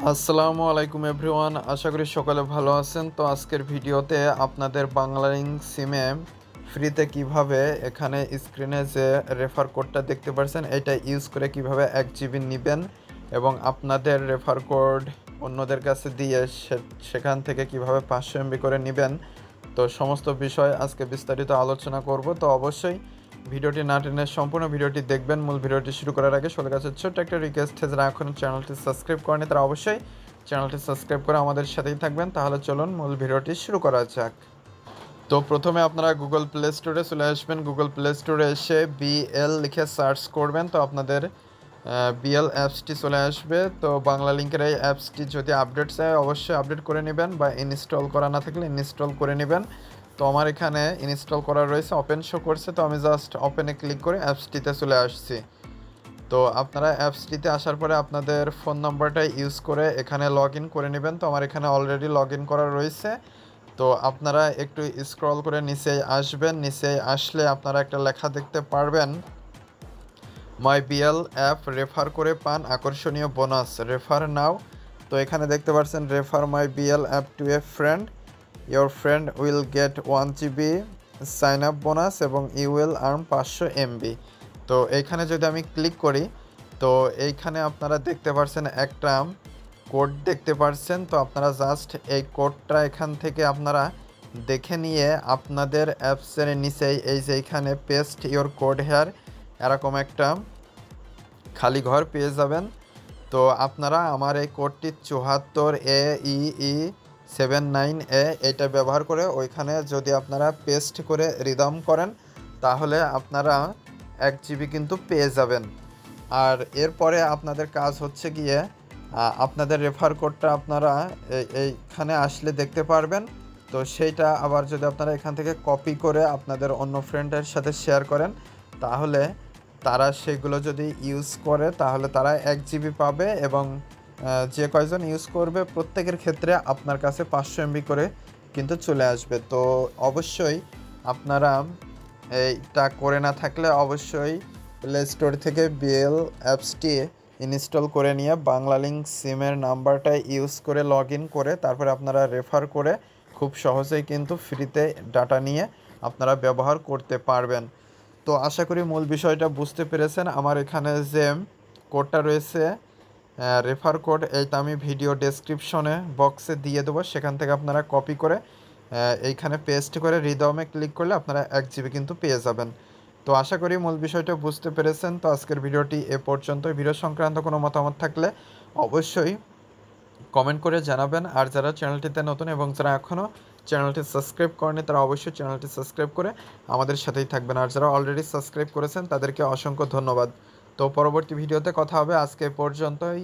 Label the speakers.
Speaker 1: আসসালামু আলাইকুম এভরিওয়ান, আশা করি সকলে ভালো আছেন। তো আজকের ভিডিওতে আপনাদের বাংলালিংক সিমে ফ্রিতে কিভাবে এখানে স্ক্রিনে যে রেফার কোডটা দেখতে পাচ্ছেন এটা ইউজ করে কিভাবে 1 GB নেবেন এবং আপনাদের রেফার কোড অন্যদের কাছে দিয়ে সেখান থেকে কিভাবে 500 MB করে নেবেন, তো সমস্ত বিষয় আজকে বিস্তারিত আলোচনা করব। তো অবশ্যই ভিডিওটি না টেনে সম্পূর্ণ ভিডিওটি দেখবেন। মূল ভিডিওটি শুরু করার আগে সবার কাছে ছোট্ট একটা রিকোয়েস্ট, যারা এখন চ্যানেলটি সাবস্ক্রাইব করেনি তারা অবশ্যই চ্যানেলটি সাবস্ক্রাইব করে আমাদের সাথেই থাকবেন। তাহলে চলুন মূল ভিডিওটি শুরু করা যাক। তো প্রথমে আপনারা গুগল প্লে স্টোরে চলে আসবেন। গুগল প্লে স্টোরে এসে বিএল লিখে সার্চ করবেন, তো আপনাদের বিএল অ্যাপসটি চলে আসবে। তো বাংলালিংকের এই অ্যাপসটি যদি আপডেট চায় অবশ্যই আপডেট করে নেবেন, বা ইনস্টল করা না থাকলে ইনস্টল করে নেবেন। তো আমার এখানে ইনস্টল করা রয়েছে, ওপেন শো করছে, তো আমি জাস্ট ওপেনে ক্লিক করে অ্যাপসটিতে চলে আসছি। তো আপনারা অ্যাপসটিতে আসার পরে আপনাদের ফোন নাম্বারটা ইউজ করে এখানে লগ ইন করে নেবেন। তো আমার এখানে অলরেডি লগ ইন করা রয়েছে। তো আপনারা একটু স্ক্রল করে নিচে আসবেন। নিচে আসলে আপনারা একটা লেখা দেখতে পারবেন, মাই বিএল অ্যাপ রেফার করে পান আকর্ষণীয় বোনাস, রেফার নাও। তো এখানে দেখতে পাচ্ছেন refer my BL app to a friend, your friend will get 1 GB sign up bonus এবং ইউ উইল আর্ন 500 MB। তো এইখানে যদি আমি ক্লিক করি, তো এইখানে আপনারা দেখতে পাচ্ছেন একটা কোড দেখতে পাচ্ছেন। তো আপনারা জাস্ট এই কোডটা এখান থেকে আপনারা দেখে নিয়ে আপনাদের অ্যাপসের নিচেই এই যে এইখানে পেস্ট ইয়োর কোড হেয়ার এরকম একটা খালি ঘর পেয়ে যাবেন। তো আপনারা আমার এই কোডটি 74AEE79A এটা ব্যবহার করে ওইখানে যদি আপনারা পেস্ট করে রিডাম করেন তাহলে আপনারা 1 GB কিন্তু পেয়ে যাবেন। আর এরপরে আপনাদের কাজ হচ্ছে গিয়ে আপনাদের রেফার কোডটা আপনারা এইখানে আসলে দেখতে পারবেন। তো সেইটা আবার যদি আপনারা এখান থেকে কপি করে আপনাদের অন্য ফ্রেন্ডের সাথে শেয়ার করেন তাহলে তারা সেগুলো যদি ইউজ করে তাহলে তারা 1 GB পাবে, এবং যে কয়জন ইউজ করবে প্রত্যেকের ক্ষেত্রে আপনার কাছে 500 MB করে কিন্তু চলে আসবে। তো অবশ্যই আপনারা এইটা করে না থাকলে অবশ্যই প্লে স্টোর থেকে বিএল অ্যাপসটি ইনস্টল করে নিয়ে বাংলালিংক সিমের নাম্বারটা ইউজ করে লগ ইন করে তারপরে আপনারা রেফার করে খুব সহজেই কিন্তু ফ্রিতে ডাটা নিয়ে আপনারা ব্যবহার করতে পারবেন। তো আশা করি মূল বিষয়টা বুঝতে পেরেছেন। আমার এখানে যে কোডটা রয়েছে রেফার কোড, এইটা আমি ভিডিও ডেসক্রিপশনে বক্সে দিয়ে দেবো, সেখান থেকে আপনারা কপি করে এইখানে পেস্ট করে রিদমে ক্লিক করলে আপনারা 1 GB কিন্তু পেয়ে যাবেন। তো আশা করি মূল বিষয়টা বুঝতে পেরেছেন। তো আজকের ভিডিওটি এ পর্যন্ত। ভিডিও সংক্রান্ত কোনো মতামত থাকলে অবশ্যই কমেন্ট করে জানাবেন। আর যারা চ্যানেলটিতে নতুন এবং যারা এখনও চ্যানেলটি সাবস্ক্রাইব করেনি তারা অবশ্যই চ্যানেলটি সাবস্ক্রাইব করে আমাদের সাথেই থাকবেন। আর যারা অলরেডি সাবস্ক্রাইব করেছেন তাদেরকে অসংখ্য ধন্যবাদ। তো পরবর্তী ভিডিওতে কথা হবে। আজকে পর্যন্তই।